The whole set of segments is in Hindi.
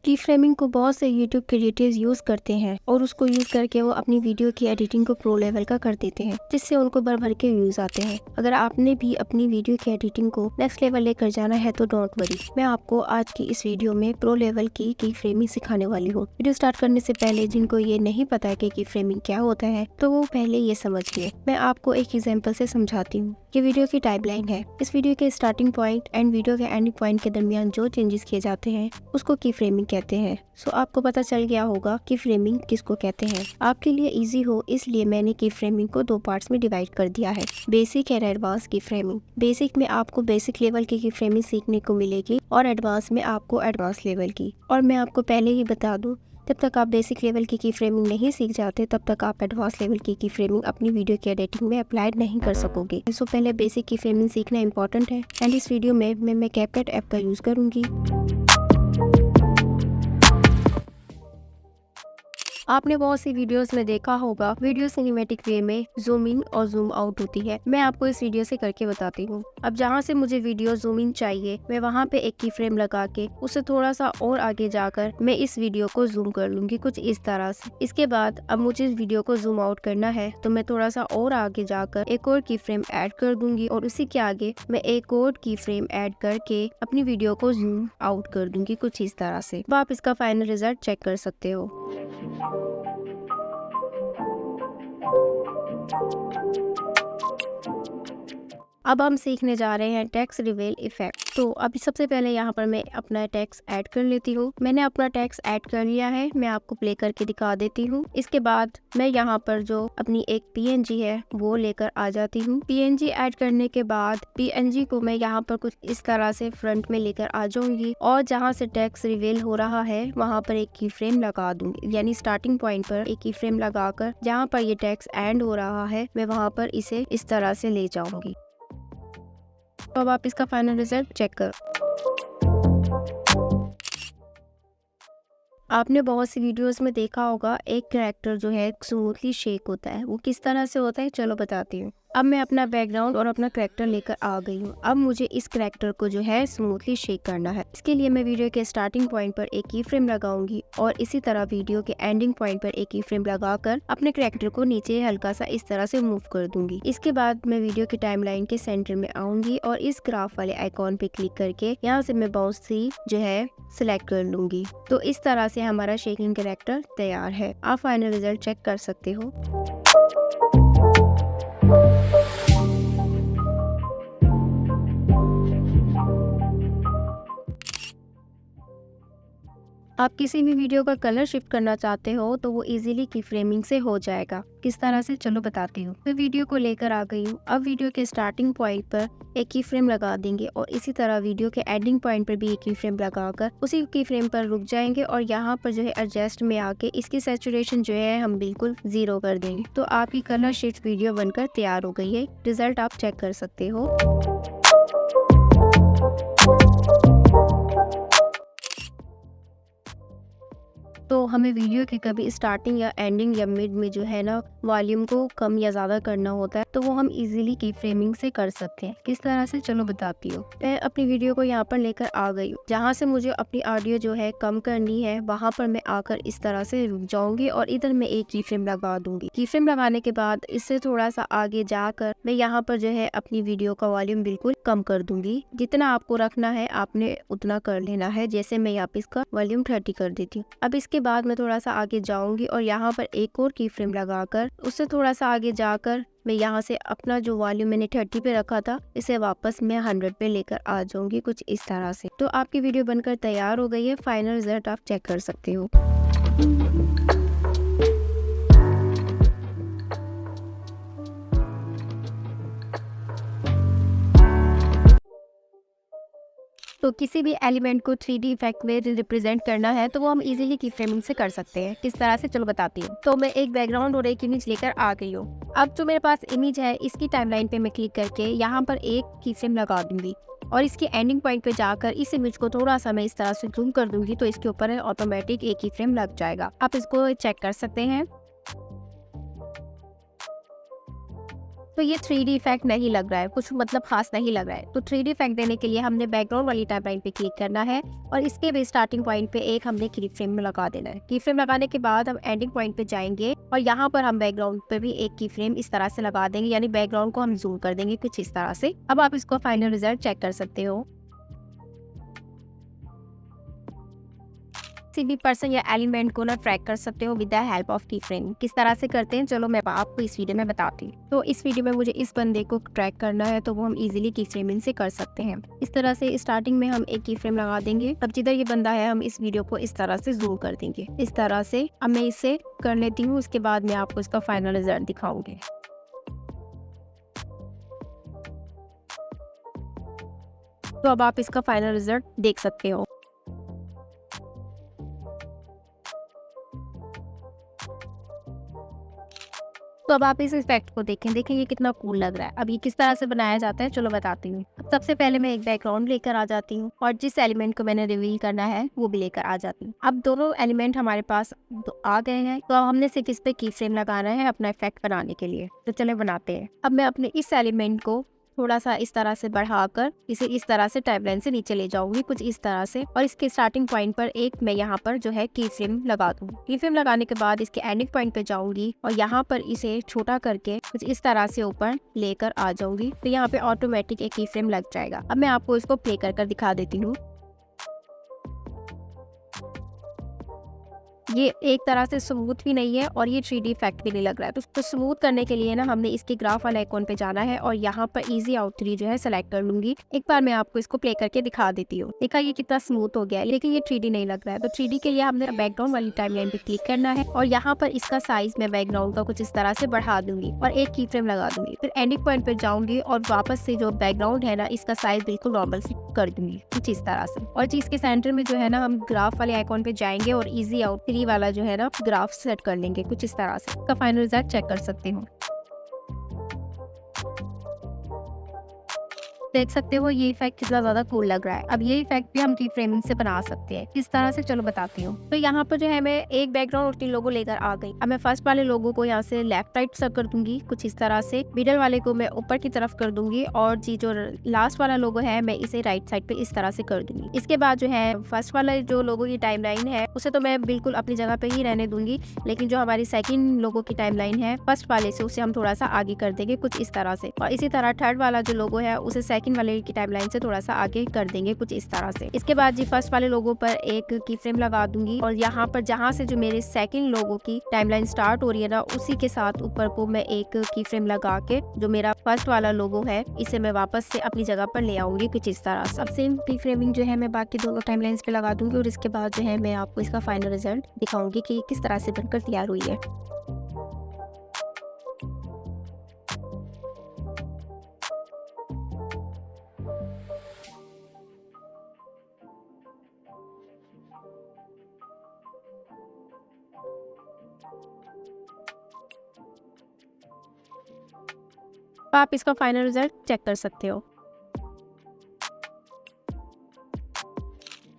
की फ्रेमिंग को बहुत से यूट्यूब क्रिएटर्स यूज करते हैं और उसको यूज करके वो अपनी वीडियो की एडिटिंग को प्रो लेवल का कर देते हैं, जिससे उनको भर भर के व्यूज आते हैं। अगर आपने भी अपनी वीडियो की एडिटिंग को नेक्स्ट लेवल लेकर जाना है तो डोंट वरी, मैं आपको आज की इस वीडियो में प्रो लेवल की फ्रेमिंग सिखाने वाली हूँ। वीडियो स्टार्ट करने से पहले जिनको ये नहीं पता है कि फ्रेमिंग क्या होता है तो वो पहले ये समझ लिए। मैं आपको एक एग्जाम्पल से समझाती हूँ। ये वीडियो की टाइमलाइन है। इस वीडियो के स्टार्टिंग पॉइंट एंड वीडियो के एंडिंग पॉइंट के दरमियान जो चेंजेस किए जाते हैं उसको की फ्रेमिंग कहते हैं। सो आपको पता चल गया होगा की फ्रेमिंग किसको कहते हैं। आपके लिए इजी हो इसलिए मैंने की फ्रेमिंग को 2 पार्ट्स में डिवाइड कर दिया है, बेसिक एंड एडवांस की फ्रेमिंग। बेसिक में आपको बेसिक लेवल की फ्रेमिंग सीखने को मिलेगी और एडवांस में आपको एडवांस लेवल की। और मैं आपको पहले ही बता दूं, जब तक आप बेसिक लेवल की फ्रेमिंग नहीं सीख जाते तब तक आप एडवांस लेवल की फ्रेमिंग अपनी वीडियो की एडिटिंग में अप्लाई नहीं कर सकोगे। सो पहले बेसिक की फ्रेमिंग सीखना इंपॉर्टेंट है एंड इस वीडियो में मैं कैपकट ऐप का यूज करूंगी। आपने बहुत सी वीडियोस में देखा होगा वीडियो सिनेमैटिक वे में जूम इन और जूम आउट होती है। मैं आपको इस वीडियो से करके बताती हूँ। अब जहाँ से मुझे वीडियो जूम इन चाहिए मैं वहाँ पे एक की फ्रेम लगा के उससे थोड़ा सा और आगे जाकर मैं इस वीडियो को जूम कर लूंगी कुछ इस तरह से। इसके बाद अब मुझे इस वीडियो को जूम आउट करना है तो मैं थोड़ा सा और आगे जाकर एक और की फ्रेम ऐड कर दूंगी और उसी के आगे मैं एक और की फ्रेम ऐड करके अपनी वीडियो को जूम आउट कर दूंगी कुछ इस तरह से। अब आप इसका फाइनल रिजल्ट चेक कर सकते हो। अब हम सीखने जा रहे हैं टेक्स्ट रिवील इफेक्ट। तो अभी सबसे पहले यहाँ पर मैं अपना टेक्स्ट ऐड कर लेती हूँ। मैंने अपना टेक्स्ट ऐड कर लिया है, मैं आपको प्ले करके दिखा देती हूँ। इसके बाद मैं यहाँ पर जो अपनी एक पीएनजी है वो लेकर आ जाती हूँ। पीएनजी ऐड करने के बाद पीएनजी को मैं यहाँ पर कुछ इस तरह से फ्रंट में लेकर आ जाऊंगी और जहाँ से टेक्स्ट रिवील हो रहा है वहाँ पर एक की फ्रेम लगा दूंगी, यानी स्टार्टिंग पॉइंट पर एक की फ्रेम लगाकर जहाँ पर ये टेक्स्ट एंड हो रहा है मैं वहाँ पर इसे इस तरह से ले जाऊंगी। तो अब आप इसका फाइनल रिजल्ट चेक करो। आपने बहुत सी वीडियोस में देखा होगा एक कैरेक्टर जो है स्मूथली शेक होता है, वो किस तरह से होता है चलो बताती हूँ। अब मैं अपना बैकग्राउंड और अपना कैरेक्टर लेकर आ गई हूँ। अब मुझे इस कैरेक्टर को जो है स्मूथली शेक करना है। इसके लिए मैं वीडियो के स्टार्टिंग पॉइंट पर एक की फ्रेम लगाऊंगी और इसी तरह वीडियो के एंडिंग पॉइंट पर एक की फ्रेम लगाकर अपने कैरेक्टर को नीचे हल्का सा इस तरह से मूव कर दूंगी। इसके बाद मैं वीडियो की टाइमलाइन के सेंटर में आऊंगी और इस ग्राफ वाले आइकॉन पे क्लिक करके यहाँ से मैं बाउंस थ्री जो है सिलेक्ट कर लूंगी। तो इस तरह से हमारा शेकिंग कैरेक्टर तैयार है। आप फाइनल रिजल्ट चेक कर सकते हो। आप किसी भी वीडियो का कलर शिफ्ट करना चाहते हो तो वो इजीली की फ्रेमिंग से हो जाएगा। किस तरह से चलो बताती हूँ। मैं वीडियो को लेकर आ गई हूँ। अब वीडियो के स्टार्टिंग पॉइंट पर एक की फ्रेम लगा देंगे और इसी तरह वीडियो के एंडिंग पॉइंट पर भी एक की फ्रेम लगाकर उसी की फ्रेम पर रुक जाएंगे और यहाँ पर जो है एडजस्ट में आके इसकी सैचुरेशन जो है हम बिल्कुल 0 कर देंगे। तो आपकी कलर शिफ्ट वीडियो बनकर तैयार हो गई है। रिजल्ट आप चेक कर सकते हो। तो हमें वीडियो के कभी स्टार्टिंग या एंडिंग या मिड में जो है ना वॉल्यूम को कम या ज्यादा करना होता है तो वो हम इजीली की फ्रेमिंग से कर सकते हैं। किस तरह से चलो बताती हूँ। मैं अपनी वीडियो को यहाँ पर लेकर आ गई हूँ। जहाँ से मुझे अपनी ऑडियो जो है कम करनी है वहाँ पर मैं आकर इस तरह से रुक जाऊंगी और इधर मैं एक की फ्रेम लगा दूंगी। की फ्रेम लगाने के बाद इससे थोड़ा सा आगे जाकर मैं यहाँ पर जो है अपनी वीडियो का वॉल्यूम बिल्कुल कम कर दूंगी। जितना आपको रखना है आपने उतना कर लेना है। जैसे मैं यहाँ पे इसका वॉल्यूम 30 कर देती हूँ। अब इसके बाद मैं थोड़ा सा आगे जाऊंगी और यहाँ पर एक और की फ्रेम लगाकर उससे थोड़ा सा आगे जाकर मैं यहाँ से अपना जो वॉल्यूम मैंने 30 पे रखा था इसे वापस मैं 100 पे लेकर आ जाऊंगी कुछ इस तरह से। तो आपकी वीडियो बनकर तैयार हो गई है। फाइनल रिजल्ट आप चेक कर सकते हो। तो किसी भी एलिमेंट को 3D इफेक्ट में रिप्रेजेंट करना है तो वो हम इजीली की फ्रेमिंग से कर सकते हैं। किस तरह से चलो बताती हूँ। तो मैं एक बैकग्राउंड और एक इमेज लेकर आ गई हूँ। अब जो मेरे पास इमेज है इसकी टाइमलाइन पे मैं क्लिक करके यहाँ पर एक की फ्रेम लगा दूंगी और इसके एंडिंग पॉइंट पे जाकर इस इमेज को थोड़ा सा मैं इस तरह से जूम कर दूंगी तो इसके ऊपर ऑटोमेटिक एक ही फ्रेम लग जाएगा। आप इसको चेक कर सकते हैं। तो ये 3D इफेक्ट नहीं लग रहा है, कुछ मतलब खास नहीं लग रहा है। तो 3D इफेक्ट देने के लिए हमने बैकग्राउंड वाली टाइमलाइन पे क्लिक करना है और इसके भी स्टार्टिंग पॉइंट पे एक हमने की फ्रेम में लगा देना है। की फ्रेम लगाने के बाद हम एंडिंग पॉइंट पे जाएंगे और यहाँ पर हम बैकग्राउंड पे भी एक की फ्रेम इस तरह से लगा देंगे, यानी बैकग्राउंड को हम जूम कर देंगे कुछ इस तरह से। अब आप इसको फाइनल रिजल्ट चेक कर सकते हो। किसी भी पर्सन या एलिमेंट को ना ट्रैक कर सकते हो विद द हेल्प ऑफ की फ्रेम। किस तरह से करते हैं चलो मैं आपको इस वीडियो में बताती हूँ। तो इस वीडियो में मुझे इस बंदे को ट्रैक करना है तो वो हम इजीली की फ्रेमिंग से कर सकते हैं। इस तरह से स्टार्टिंग में हम एक की फ्रेम लगा देंगे, अब जिधर ये बंदा है हम इस वीडियो को इस तरह से जूम कर देंगे इस तरह से। अब मैं इसे कर लेती हूँ, उसके बाद मैं आपको इसका फाइनल रिजल्ट दिखाऊंगी। तो अब आप इसका फाइनल रिजल्ट देख सकते हो। तो अब आप इस इफेक्ट को देखें ये कितना कूल लग रहा है। अब ये किस तरह से बनाया जाता है चलो बताती हूँ। अब सबसे पहले मैं एक बैकग्राउंड लेकर आ जाती हूँ और जिस एलिमेंट को मैंने रिवील करना है वो भी लेकर आ जाती हूँ। अब दोनों एलिमेंट हमारे पास आ गए हैं, तो हमने सिर्फ इस पे की फ्रेम लगाना है अपना इफेक्ट बनाने के लिए। तो चले बनाते हैं। अब मैं अपने इस एलिमेंट को थोड़ा सा इस तरह से बढ़ाकर इसे इस तरह से टाइमलाइन से नीचे ले जाऊंगी कुछ इस तरह से, और इसके स्टार्टिंग पॉइंट पर एक मैं यहाँ पर जो है की फ्रेम लगा दूंगी। की फ्रेम लगाने के बाद इसके एंडिंग पॉइंट पे जाऊंगी और यहाँ पर इसे छोटा करके कुछ इस तरह से ऊपर लेकर आ जाऊंगी। तो यहाँ पे ऑटोमेटिक एक की फ्रेम लग जाएगा। अब मैं आपको इसको प्ले कर दिखा देती हूँ। ये एक तरह से स्मूथ भी नहीं है और ये 3D इफेक्ट भी नहीं लग रहा है। तो स्मूथ करने के लिए ना हमने इसके ग्राफ वाले आइकॉन पे जाना है और यहाँ पर इजी आउट 3 जो है सेलेक्ट कर लूंगी। एक बार मैं आपको इसको प्ले करके दिखा देती हूँ। देखा ये कितना स्मूथ हो गया है, लेकिन ये 3D नहीं लग रहा है। तो 3D के लिए हमने बैकग्राउंड वाली टाइमलाइन पे क्लिक करना है और यहाँ पर इसका साइज मैं बैकग्राउंड का कुछ इस तरह से बढ़ा दूंगी और एक की फ्रेम लगा दूंगी। फिर एंडिंग पॉइंट पे जाऊंगी और वापस से जो बैकग्राउंड है ना इसका साइज बिल्कुल नॉर्मल से कर दूंगी कुछ इस तरह से। और चीज के सेंटर में जो है ना हम ग्राफ वाले आइकॉन पे जाएंगे और इजी आउट 3 वाला जो है ना ग्राफ सेट कर लेंगे कुछ इस तरह से। इसका फाइनल रिजल्ट चेक कर सकते हो। देख सकते हो ये इफेक्ट कितना ज्यादा कूल लग रहा है। अब ये इफेक्ट भी हम की फ्रेमिंग से बना सकते हैं। किस तरह से चलो बताती हूँ। तो यहाँ पर जो है मैं एक बैकग्राउंड और 3 लोगो लेकर आ गई। अब मैं फर्स्ट वाले लोगो को यहाँ से लेफ्ट राइट सब कर दूंगी कुछ इस तरह से। मिडल वाले को मैं ऊपर की तरफ कर दूंगी और जी जो लास्ट वाला लोगो है मैं इसे राइट साइड पे इस तरह से कर दूंगी। इसके बाद जो है फर्स्ट वाला जो लोगो की टाइमलाइन है उसे तो मैं बिल्कुल अपनी जगह पे ही रहने दूंगी, लेकिन जो हमारी सेकंड लोगो की टाइमलाइन है फर्स्ट वाले से उसे हम थोड़ा सा आगे कर देंगे कुछ इस तरह से। और इसी तरह थर्ड वाला जो लोगो है उसे सेकंड वाले की टाइमलाइन से थोड़ा सा आगे कर देंगे कुछ इस तरह से। इसके बाद जी फर्स्ट वाले लोगो पर एक की फ्रेम लगा दूंगी और यहाँ पर जहाँ से जो मेरे सेकंड लोगो की टाइमलाइन स्टार्ट हो रही है ना उसी के साथ ऊपर को मैं एक की फ्रेम लगा के जो मेरा फर्स्ट वाला लोगो है इसे मैं वापस से अपनी जगह पर ले आऊंगी कुछ इस तरह से। अब सेम की फ्रेमिंग जो है मैं बाकी दोनों टाइमलाइंस पे लगा दूंगी और इसके बाद जो है मैं आपको इसका फाइनल रिजल्ट दिखाऊंगी कि किस तरह से बनकर तैयार हुई है। तो आप इसका फाइनल रिजल्ट चेक कर सकते हो।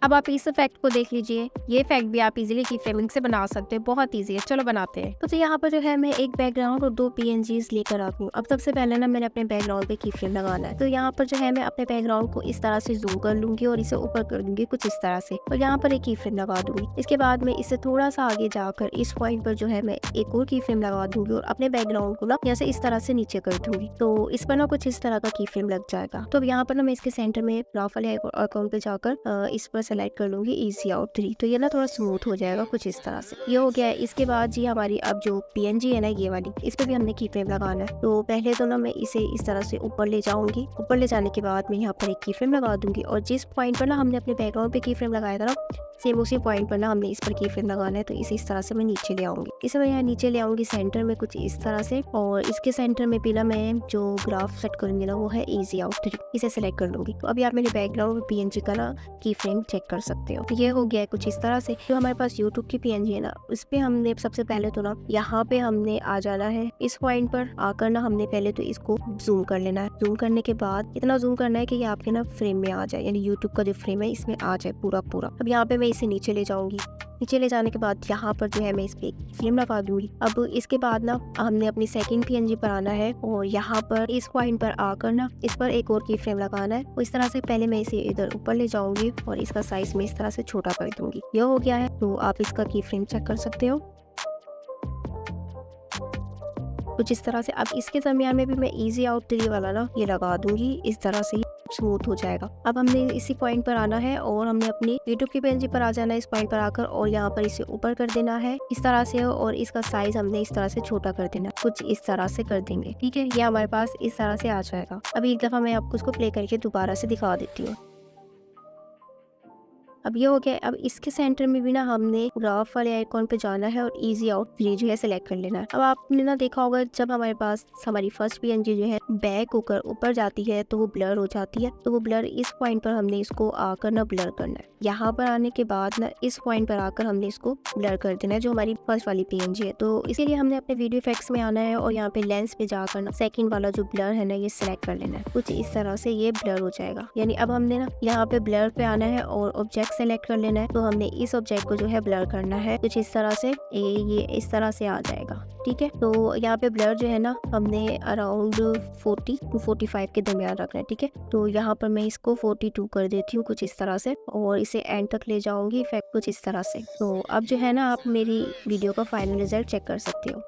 अब आप इस इफेक्ट को देख लीजिए। ये इफेक्ट भी आप इजीली की फ्रेमिंग से बना सकते हो, बहुत इजी है। चलो बनाते हैं। तो यहाँ पर जो है मैं एक बैकग्राउंड और 2 PNGs लेकर आती हूँ। अब सबसे पहले ना मैंने अपने बैकग्राउंड पे की फ्रेम लगाना है। तो यहाँ पर जो है मैं अपने बैकग्राउंड को इस तरह से जूम कर लूंगी और इसे ऊपर कर दूंगी कुछ इस तरह से और यहाँ पर एक की फ्रेम लगा दूंगी। इसके बाद मैं इसे थोड़ा सा आगे जाकर इस पॉइंट पर जो है मैं एक और की फ्रेम लगा दूंगी और अपने बैकग्राउंड को ना यहाँ से इस तरह से नीचे कर दूंगी। तो इस पर ना कुछ इस तरह का की फ्रेम लग जाएगा। तो अब यहाँ पर ना मैं इसके सेंटर में ग्राफ वाले अकाउंट पे जाकर इस पर सेलेक्ट कर लूंगी इजी आउट 3। तो ये ना थोड़ा स्मूथ हो जाएगा कुछ इस तरह से। ये हो गया है। इसके बाद जी हमारी अब जो PNG है ना ये वाली, इस पे भी हमने की फ्रेम लगाना है। तो पहले तो ना मैं इसे इस तरह से ऊपर ले जाऊंगी। ऊपर ले जाने के बाद मैं यहाँ पर एक की फ्रेम लगा दूंगी और जिस पॉइंट पर ना हमने अपने बैकग्राउंड पे की फ्रेम लगाया था ना सेम उसी पॉइंट पर ना हमने इस पर की फ्रेम लगाना है। तो इसे इस तरह से मैं नीचे ले आऊंगी। इसे मैं यहाँ नीचे ले आऊंगी सेंटर में कुछ इस तरह से और इसके सेंटर में भी ना मैं जो ग्राफ सेट करूंगी ना वो है इजी आउट 3। इसे सेलेक्ट कर लूंगी। तो अभी आप मेरे बैकग्राउंड PNG का ना की फ्रेम चेक कर सकते हो। ये हो गया है कुछ इस तरह से। जो हमारे पास यूट्यूब की PNG है ना उस पे हमने सबसे पहले तो ना यहाँ पे हमने आ जाना है। इस पॉइंट पर आकर ना हमने पहले तो इसको जूम कर लेना है। जूम करने के बाद इतना जूम करना है कि ये आपके ना फ्रेम में आ जाए, यानी यूट्यूब का जो फ्रेम है इसमें आ जाए पूरा। अब यहाँ पे मैं इसे नीचे ले जाऊंगी नीचे ले जाने के बाद यहाँ पर जो है मैं इस पे फ्रेम लगा दूंगी। अब इसके बाद ना हमने अपनी सेकंड PNG पर आना है और यहाँ पर इस पॉइंट पर आकर ना इस पर एक और की फ्रेम लगाना है। तो इस तरह से पहले मैं इसे इधर ऊपर ले जाऊंगी और इसका साइज में इस तरह से छोटा कर दूंगी। यह हो गया है, तो आप इसका की फ्रेम चेक कर सकते हो कुछ इस तरह से। अब इसके दरमियान में भी मैं इजी आउट 3 वाला ना ये लगा दूंगी, इस तरह से स्मूथ हो जाएगा। अब हमने इसी पॉइंट पर आना है और हमने अपनी यूट्यूब की PNG पर आ जाना है, इस पॉइंट पर आकर, और यहाँ पर इसे ऊपर कर देना है इस तरह से, और इसका साइज हमने इस तरह से छोटा कर देना, कुछ इस तरह से कर देंगे। ठीक है, ये हमारे पास इस तरह से आ जाएगा। अभी एक दफा मैं आपको इसको प्ले करके दोबारा से दिखा देती हूँ। अब ये हो गया। अब इसके सेंटर में भी ना हमने ग्राफ वाले आइकॉन पे जाना है और इजी आउट 3 जो है सिलेक्ट कर लेना है। अब आपने ना देखा होगा जब हमारे पास हमारी फर्स्ट PNG जो है बैक होकर ऊपर जाती है तो वो ब्लर हो जाती है, तो वो ब्लर इस पॉइंट पर हमने इसको आकर ना ब्लर करना है। यहाँ पर आने के बाद ना इस पॉइंट पर आकर हमने इसको ब्लर कर देना है जो हमारी फर्स्ट वाली PNG है। तो इसीलिए हमने अपने वीडियो इफेक्ट्स में आना है और यहाँ पे लेंस पे जाकर ना सेकंड वाला जो ब्लर है ना ये सिलेक्ट कर लेना है, कुछ इस तरह से ये ब्लर हो जाएगा। यानी अब हमने ना यहाँ पे ब्लर पे आना है और ऑब्जेक्ट सेलेक्ट कर लेना है, तो हमने इस ऑब्जेक्ट को जो है ब्लर करना है, कुछ इस तरह से ये इस तरह से आ जाएगा। ठीक है, तो यहाँ पे ब्लर जो है ना हमने अराउंड 40 to 45 के दरमियान रखना है। ठीक है, तो यहाँ पर मैं इसको 42 कर देती हूँ कुछ इस तरह से, और इसे एंड तक ले जाऊंगी इफेक्ट कुछ इस तरह से। तो अब जो है ना आप मेरी वीडियो का फाइनल रिजल्ट चेक कर सकते हो।